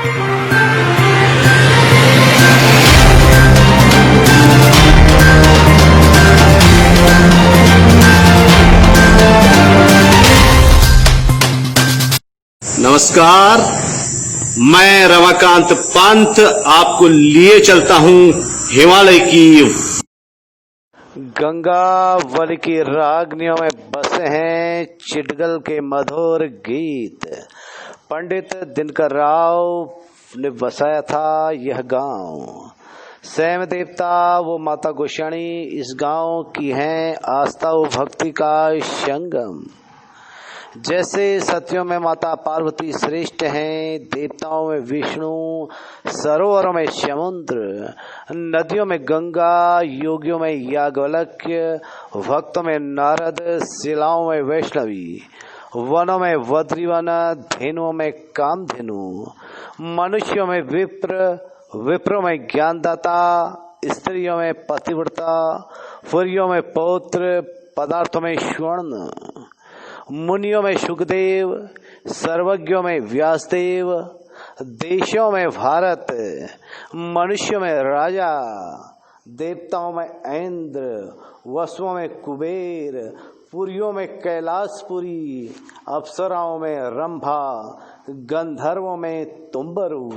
नमस्कार, मैं रमाकांत पंत आपको लिए चलता हूं हिमालय की गंगावली की रागनियों में बसे हैं चिटगल के मधुर गीत। पंडित दिनकर राव ने बसाया था यह गांव। सैम देवता वो माता गोसाणी इस गांव की हैं आस्था व भक्ति का संगम। जैसे सत्यों में माता पार्वती श्रेष्ठ हैं, देवताओं में विष्णु, सरोवरों में समुद्र, नदियों में गंगा, योगियों में याज्ञवल्क्य, भक्तों में नारद, शिलाओं में वैष्णवी, वनों में वद्रीवन, धेनुओं में कामधेनु, मनुष्यों में विप्र, विप्रों में ज्ञानदाता, स्त्रियों में पतिव्रता, फुरियों में पौत्र, पदार्थों में स्वर्ण, मुनियों में सुखदेव, सर्वज्ञों में व्यासदेव, देशों में भारत, मनुष्यों में राजा, देवताओं में इंद्र, वसुओं में कुबेर, पुरियों में कैलाशपुरी, अप्सराओं में रंभा, गंधर्वों में तुम्बरु,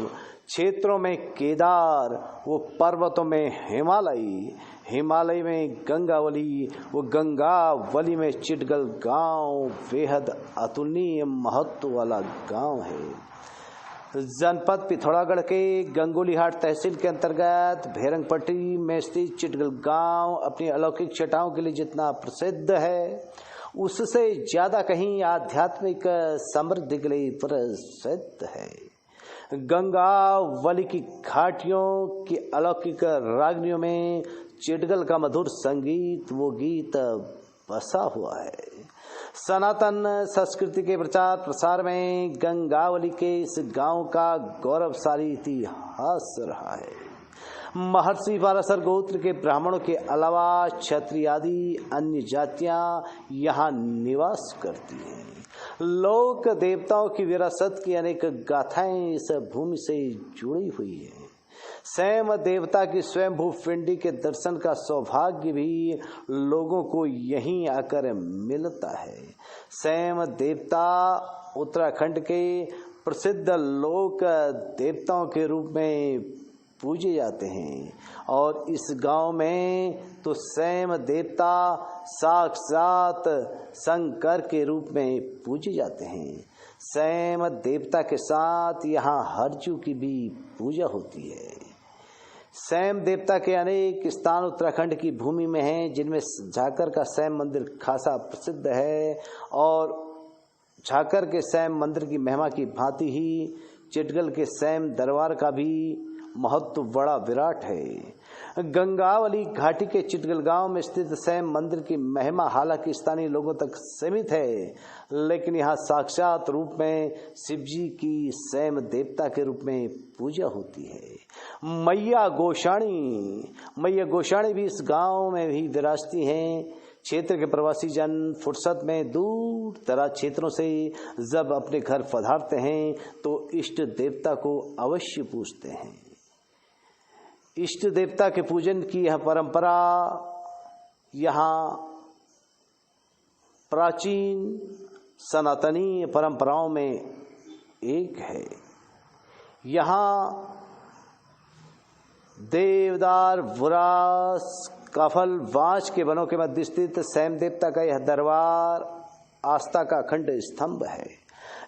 क्षेत्रों में केदार, वो पर्वतों में हिमालय, हिमालय में गंगावली, वो गंगावली में चिटगल गांव बेहद अतुलनीय महत्व वाला गांव है। जनपद पिथौरागढ़ के गंगोलीहाट तहसील के अंतर्गत भेरंगपट्टी में स्थित चिटगल गांव अपनी अलौकिक छटाओं के लिए जितना प्रसिद्ध है, उससे ज्यादा कहीं आध्यात्मिक समृद्धि के लिए प्रसिद्ध है। गंगावली की घाटियों की अलौकिक रागनियों में चिटगल का मधुर संगीत वो गीत बसा हुआ है। सनातन संस्कृति के प्रचार प्रसार में गंगावली के इस गांव का गौरवशाली इतिहास रहा है। महर्षि पाराशर गोत्र के ब्राह्मणों के अलावा क्षत्रिय आदि अन्य जातियां यहाँ निवास करती हैं। लोक देवताओं की विरासत की अनेक गाथाएं इस भूमि से जुड़ी हुई है। सैम देवता की स्वयंभू पिंडी के दर्शन का सौभाग्य भी लोगों को यहीं आकर मिलता है। सैम देवता उत्तराखंड के प्रसिद्ध लोक देवताओं के रूप में पूजे जाते हैं और इस गांव में तो सैम देवता साक्षात शंकर के रूप में पूजे जाते हैं। सैम देवता के साथ यहाँ हरजू की भी पूजा होती है। सैम देवता के अनेक स्थान उत्तराखंड की भूमि में हैं, जिनमें झाकर का सैम मंदिर खासा प्रसिद्ध है और झाकर के सैम मंदिर की महिमा की भांति ही चिटगल के सैम दरबार का भी महत्व बड़ा विराट है। गंगावली घाटी के चिटगल गांव में स्थित सैम मंदिर की महिमा हालांकि स्थानीय लोगों तक सीमित है, लेकिन यहाँ साक्षात रूप में शिवजी की सैम देवता के रूप में पूजा होती है। मैया गोसाणी भी इस गांव में भी विराजती हैं। क्षेत्र के प्रवासी जन फुर्सत में दूर दराज क्षेत्रों से जब अपने घर पधारते हैं तो इष्ट देवता को अवश्य पूजते हैं। इष्ट देवता के पूजन की यह परंपरा यहाँ प्राचीन सनातनी परंपराओं में एक है। यहाँ देवदार, बुरास, काफल, बांस के वनों के मध्य स्थित सैम देवता का यह दरबार आस्था का अखंड स्तंभ है।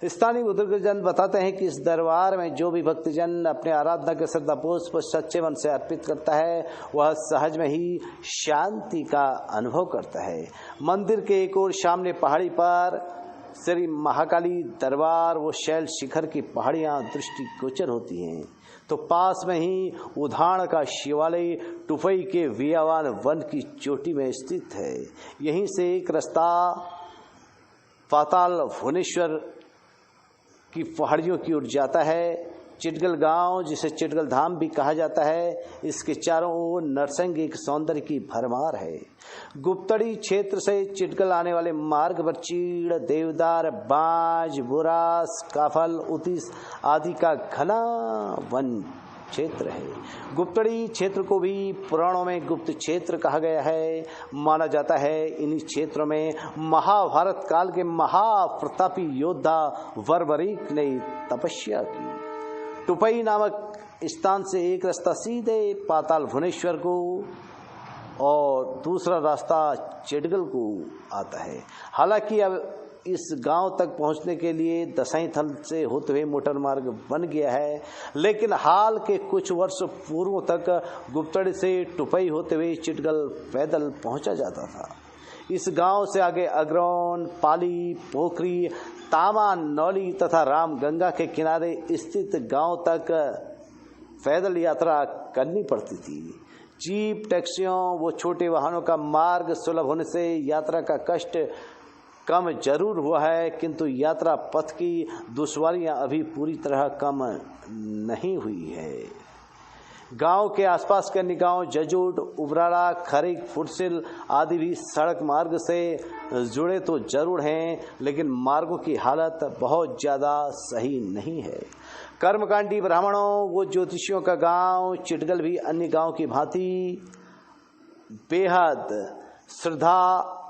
स्थानीय बुजुर्गजन बताते हैं कि इस दरबार में जो भी भक्तजन अपने आराधना के श्रद्धा पुष्प सच्चे मन से अर्पित करता है, वह सहज में ही शांति का अनुभव करता है। मंदिर के एक ओर सामने पहाड़ी पर श्री महाकाली दरबार वो शैल शिखर की पहाड़ियां दृष्टिगोचर होती हैं, तो पास में ही उधाण का शिवालय टुफई के वियावान वन की चोटी में स्थित है। यहीं से एक रास्ता पाताल भुवनेश्वर की पहाड़ियों की ओर जाता है। चिटगल गांव, जिसे चिटगल धाम भी कहा जाता है, इसके चारों ओर नरसंगिक सौंदर्य की भरमार है। गुप्तड़ी क्षेत्र से चिटगल आने वाले मार्ग पर चीड़, देवदार, बांज, बुरास, काफल, उतिस आदि का घना वन क्षेत्र है। गुप्तड़ी क्षेत्र को भी पुराणों में गुप्त क्षेत्र कहा गया है। माना जाता है इन्हीं क्षेत्रों में महाभारत काल के महाप्रतापी योद्धा वरवरीक ने तपस्या की। टुपई नामक स्थान से एक रास्ता सीधे पाताल भुवनेश्वर को और दूसरा रास्ता चिटगल को आता है। हालांकि अब इस गांव तक पहुंचने के लिए दसाई थल से होते हुए मोटर मार्ग बन गया है, लेकिन हाल के कुछ वर्ष पूर्व तक गुप्तड़ी से टुपई होते हुए चिटगल पैदल पहुंचा जाता था। इस गांव से आगे अग्रौन, पाली, पोखरी, तामा, नौली तथा रामगंगा के किनारे स्थित गांव तक पैदल यात्रा करनी पड़ती थी। जीप, टैक्सियों व छोटे वाहनों का मार्ग सुलभ होने से यात्रा का कष्ट कम जरूर हुआ है, किंतु यात्रा पथ की दुश्वारियां अभी पूरी तरह कम नहीं हुई है। गांव के आसपास के अन्य गांव जजूट, उबराड़ा, खरीक, फुटसिल आदि भी सड़क मार्ग से जुड़े तो जरूर हैं, लेकिन मार्गों की हालत बहुत ज़्यादा सही नहीं है। कर्मकांडी ब्राह्मणों व ज्योतिषियों का गांव चिटगल भी अन्य गांव की भांति बेहद श्रद्धा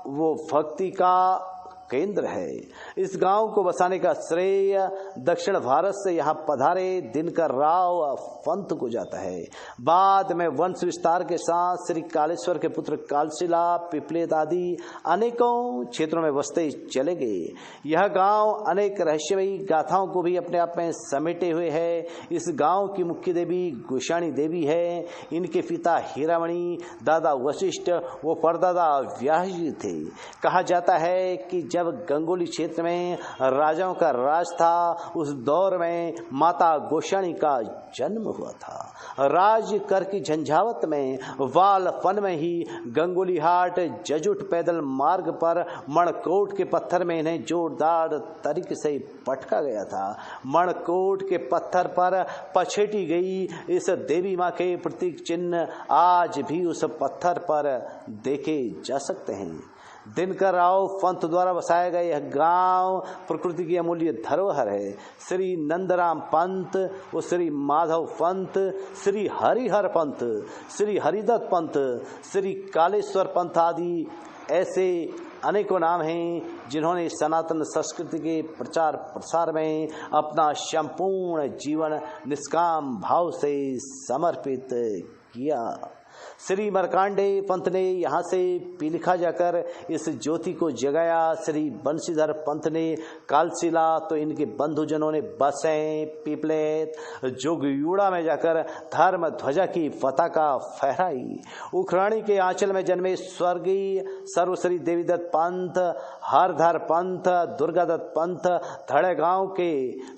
व भक्ति का केंद्र है। इस गांव को बसाने का श्रेय दक्षिण भारत से यहाँ पधारे दिनकर राव पंत को जाता है। बाद में वंश विस्तार के साथ श्री कालेश्वर के पुत्र कालशिला, पिपलेत आदि अनेकों क्षेत्रों में बसते चले गए। यह गांव अनेक रहस्यमयी गाथाओं को भी अपने आप में समेटे हुए है। इस गांव की मुख्य देवी गोसाणी देवी है। इनके पिता हीरामणि, दादा वशिष्ठ व परदादा व्यास जी थे। कहा जाता है कि जब गंगोली क्षेत्र में राजाओं का राज था, उस दौर में माता गोसाणी का जन्म हुआ था। राज कर की झंझावत में वालपन में ही गंगोली हाट जजुट पैदल मार्ग पर मणकोट के पत्थर में इन्हें जोरदार तरीके से पटका गया था। मणकोट के पत्थर पर पछेटी गई इस देवी मां के प्रतीक चिन्ह आज भी उस पत्थर पर देखे जा सकते हैं। दिनकर राव पंत द्वारा बसाया गया यह गांव प्रकृति की अमूल्य धरोहर है। श्री नंदराम पंत व श्री माधव पंत, श्री हरिहर पंत, श्री हरिदत्त पंत, श्री कालेश्वर पंत आदि ऐसे अनेकों नाम हैं जिन्होंने सनातन संस्कृति के प्रचार प्रसार में अपना संपूर्ण जीवन निष्काम भाव से समर्पित किया। श्री मरकांडे पंत ने यहाँ से पीलिखा जाकर इस ज्योति को जगाया। श्री बंशीधर पंत ने कालशिला तो इनके बंधुजनों ने बसें, पिपलेत, जोगयुड़ा में जाकर धर्म ध्वजा की पताका फहराई। उखराणी के आंचल में जन्मे स्वर्गीय सर्वश्री देवीदत्त पंत, हरधर पंत, दुर्गादत्त पंत, धड़े गांव के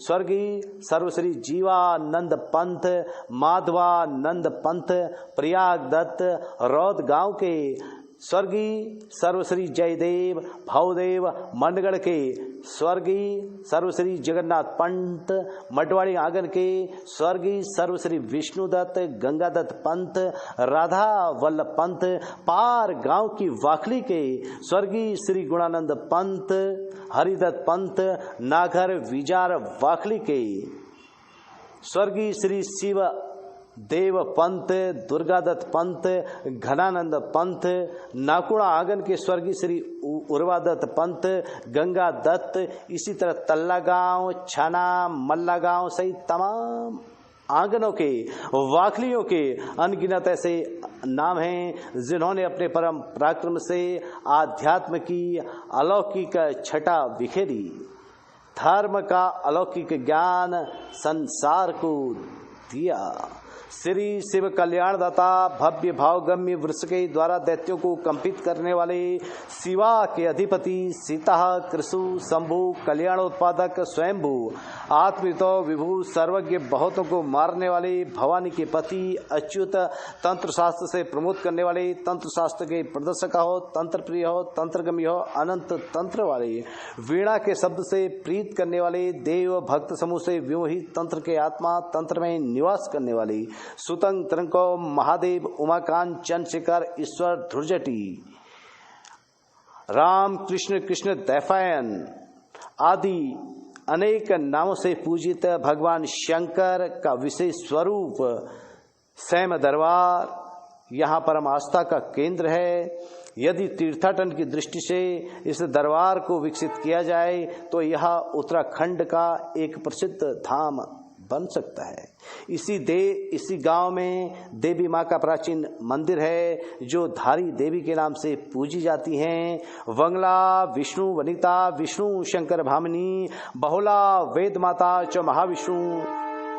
स्वर्गीय सर्वश्री जीवानंद पंत, माधवानंद पंत, प्रयाग दत्त, रौद गांव के स्वर्गीय सर्वश्री जयदेव, भावदेव, मंडगढ़ के स्वर्गीय सर्वश्री जगन्नाथ पंत, मटवाड़ी आंगन के स्वर्गीय सर्वश्री विष्णुदत्त, गंगादत्त पंत, राधा वल्लभ पंत, पार गांव की वाखली के स्वर्गीय श्री गुणानंद पंत, हरिदत्त पंत, नागर विजार वाखली के स्वर्गीय श्री शिव देव पंत, दुर्गादत्त पंत, घनानंद पंत, नाकुड़ा आंगन के स्वर्गीय श्री उर्वादत्त पंत, गंगा दत्त, इसी तरह तल्ला गांव, छाना, मल्ला गांव सहित तमाम आंगनों के वाखलियों के अनगिनत ऐसे नाम हैं जिन्होंने अपने परम पराक्रम से आध्यात्म की अलौकिक छटा बिखेरी, धर्म का अलौकिक ज्ञान संसार को दिया। श्री शिव कल्याणदाता भव्य भावगम्य वृक्ष के द्वारा दैत्यों को कंपित करने वाले शिवा के अधिपति सीता कृषु शंभु कल्याणोत्पादक स्वयंभू आत्मतो विभू सर्वज्ञ बहुतों को मारने वाले भवानी के पति अच्युत तंत्र शास्त्र से प्रमोद करने वाले तंत्र शास्त्र के प्रदर्शक हो तंत्र प्रिय हो तंत्रगमी हो अनंत तंत्र वाले वीणा के शब्द से प्रीत करने वाले देव भक्त समूह से व्योहित तंत्र के आत्मा तंत्र में निवास करने वाले सुतंग तरंको महादेव उमाकांत चंद्रशेखर ईश्वर ध्रुजटी राम कृष्ण कृष्ण दैफायन आदि अनेक नामों से पूजित भगवान शंकर का विशेष स्वरूप सैम दरबार यहाँ परम आस्था का केंद्र है। यदि तीर्थाटन की दृष्टि से इस दरबार को विकसित किया जाए तो यह उत्तराखंड का एक प्रसिद्ध धाम बन सकता है। इसी गांव में देवी माँ का प्राचीन मंदिर है जो धारी देवी के नाम से पूजी जाती हैं। वंगला विष्णु वनिता विष्णु शंकर भामिनी बहुला वेद माता च महाविष्णु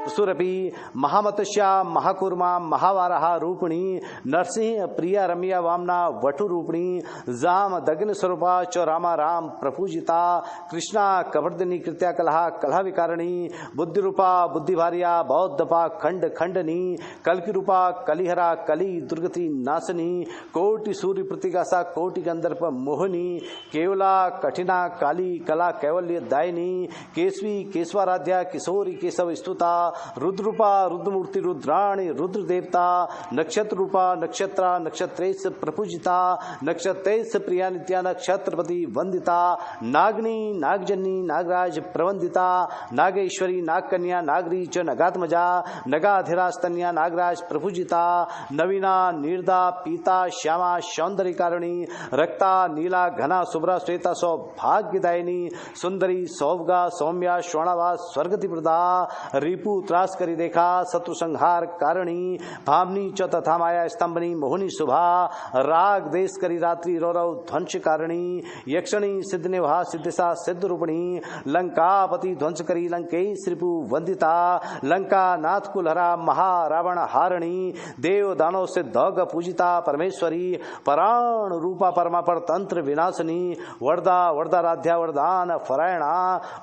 सुरभि महामतस्या महाकुर्मा महावाराहा रूपिणी नरसिंह प्रिया रम्या वामना वटु रूपिणी जाम दग्न स्वरूपा च रामा राम प्रपूजिता कृष्णा कवर्दिनी कृत्या कलहा कलह विकारिणी बुद्धि रूपा बुद्धिभारिया बौद्धपा खंड खंडनी कलकी रूपा कलिहरा कली दुर्गति नाशनी कोटि सूर्य प्रतिकाशा कोटि गंधर्प मोहिनी केवला कठिना काली कला कैवल्य दायिनी केशवी केशवाराध्या किशोरी केशव स्तुता रुद्रूपा रुद्रमूर्ति रुद्राणी रुद्र देवता नक्षत्र रूपा नक्षत्रा नक्षत्रेश प्रपूजिता नक्षत्रेश प्रिया नित्या नक्षत्रपति वंदिता नागनी नागजनी नागराज प्रवंदिता नागेश्वरी नागकन्या नागरी च नगात्मजा नगाधिरास्तन्या नागराज प्रपूजिता नवीना निर्दा पीता श्यामा सौंदर्यकारिणी रक्ता नीला घना शुभ्रा श्वेता सौभाग्यदायिनी सुंदरी सौभगा सौम्या स्वर्णावा स्वर्गति प्रदा रिपु त्रास करी देखा शत्रु संहार कारिणी भामनी च तथा माया स्तंभनी मोहिनी शुभा राग देश करी रात्रि रौरव ध्वंस कारिणी यक्षणी सिद्धनिभा सिद्धिसा सिद्ध रूपिणी लंकापति ध्वंस करी लंकेश रिपु वंदिता लंका नाथ कुलहरा महारावण हारिणी देव दानव से दौग पूजिता परमेश्वरी पराण रूपा परमा पर तंत्र विनाशनी वरदा वरदाराध्या वरदान फरायणा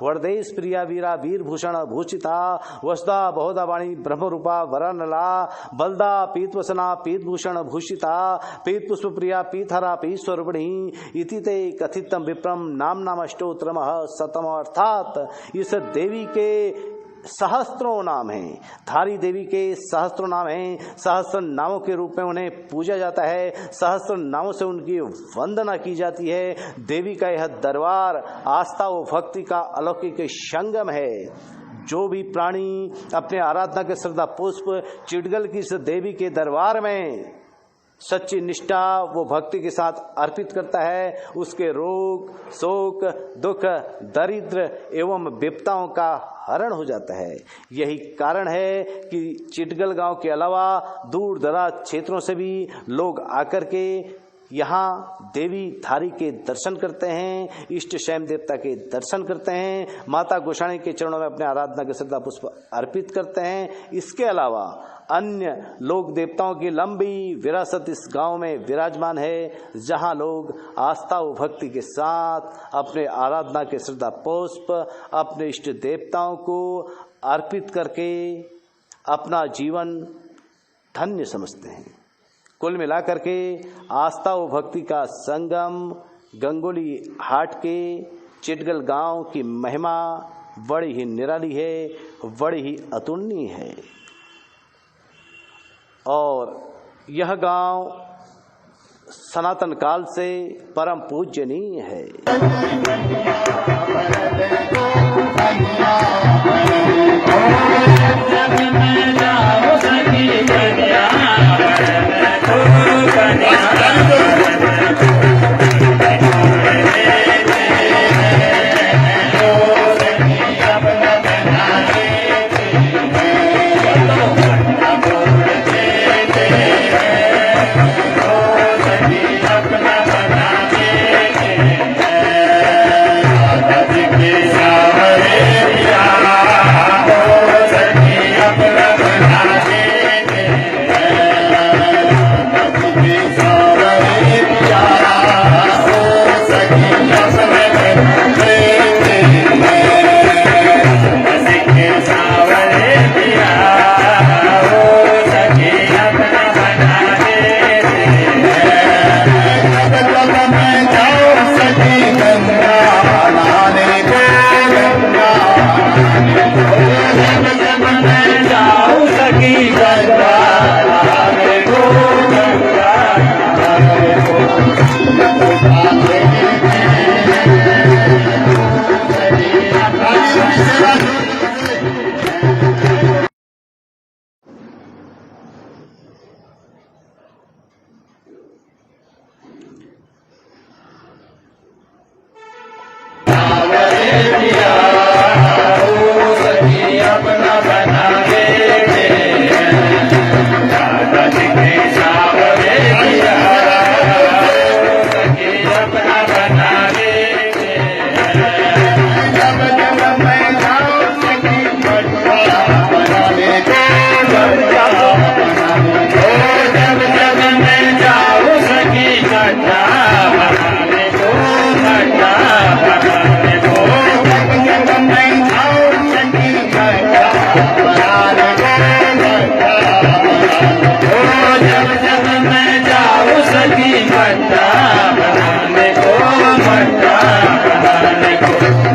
वरदेश प्रिया वीरा वीर भूषण भूषिता वसदा बहुधा वाणी ब्रह्म रूपा वरनला बलदा पीतवसना पीतभूषण भूषिता पीत पुष्प प्रिया पीतहरा पीत स्वरूपिणी इति ते कथितम विप्रम नाम नाम अष्टोत्तरम शतम अर्थात इस देवी के सहस्त्रों नाम हैं। धारी देवी के सहस्त्रों नाम हैं। सहस्त्र नामों के रूप में उन्हें पूजा जाता है। सहस्त्र नामों से उनकी वंदना की जाती है। देवी का यह दरबार आस्था व भक्ति का अलौकिक संगम है। जो भी प्राणी अपने आराधना के श्रद्धा पुष्प चिड़गल की इस देवी के दरबार में सच्ची निष्ठा वो भक्ति के साथ अर्पित करता है उसके रोग शोक दुख दरिद्र एवं विपदाओं का हरण हो जाता है। यही कारण है कि चिटगल गांव के अलावा दूर दराज क्षेत्रों से भी लोग आकर के यहाँ देवी धारी के दर्शन करते हैं, इष्ट शैम देवता के दर्शन करते हैं, माता गोसाणी के चरणों में अपने आराधना के श्रद्धा पुष्प अर्पित करते हैं। इसके अलावा अन्य लोक देवताओं की लंबी विरासत इस गांव में विराजमान है, जहां लोग आस्था व भक्ति के साथ अपने आराधना के श्रद्धा पुष्प अपने इष्ट देवताओं को अर्पित करके अपना जीवन धन्य समझते हैं। कुल मिलाकर के आस्था व भक्ति का संगम गंगोली हाट के चिटगल गांव की महिमा बड़ी ही निराली है, बड़ी ही अतुलनीय है और यह गांव सनातन काल से परम पूजनीय है। मैं जाऊं सखी गंगा नहाने को, गंगा नहाने को। अपना बना देते हैं दादा जी के सावरे दिया, सखी अपना बना देते हैं। जब जब मैं जाऊं सखी गंगा बनाने को, गंगा बनाने को। जब जब मैं जाऊं सखी गंगा बनाने को, गंगा बनाने को। जब जब मैं जाऊं सखी गंगा बनाने को, जब जब मैं जाऊं सखी गंगा बनाने को, गंगा बनाने को।